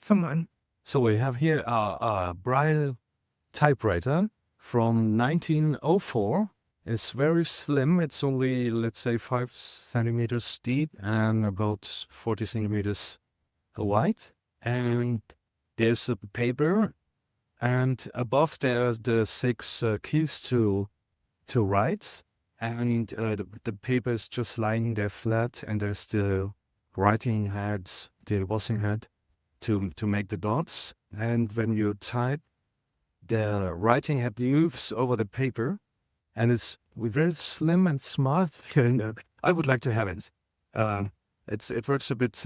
Come on. So we have here a Braille Typewriter from 1904. It's very slim. It's only, let's say, 5 centimeters deep and about 40 centimeters wide. And there's a paper, and above there's the 6 keys to write. And the paper is just lying there flat, and there's the writing head, the embossing head to make the dots. And when you type, the writing head moves over the paper, and it's very slim and smart. And, I would like to have it. It works a bit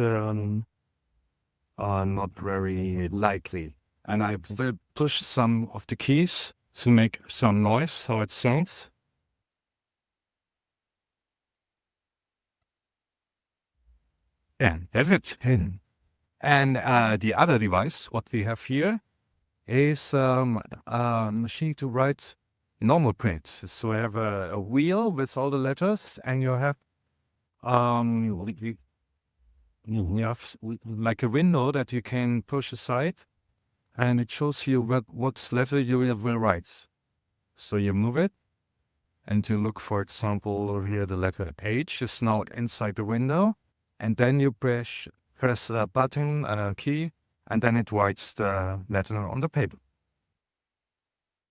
not very likely, and I will push some of the keys to make some noise, how it sounds. And that's it. And the other device, what we have here, is a machine to write normal print. So I have a wheel with all the letters, and you have like a window that you can push aside, and it shows you what letter you will write. So you move it, and you look, for example, over here, the letter H is now inside the window, and then you press a button, a key, and then it writes the letter on the paper.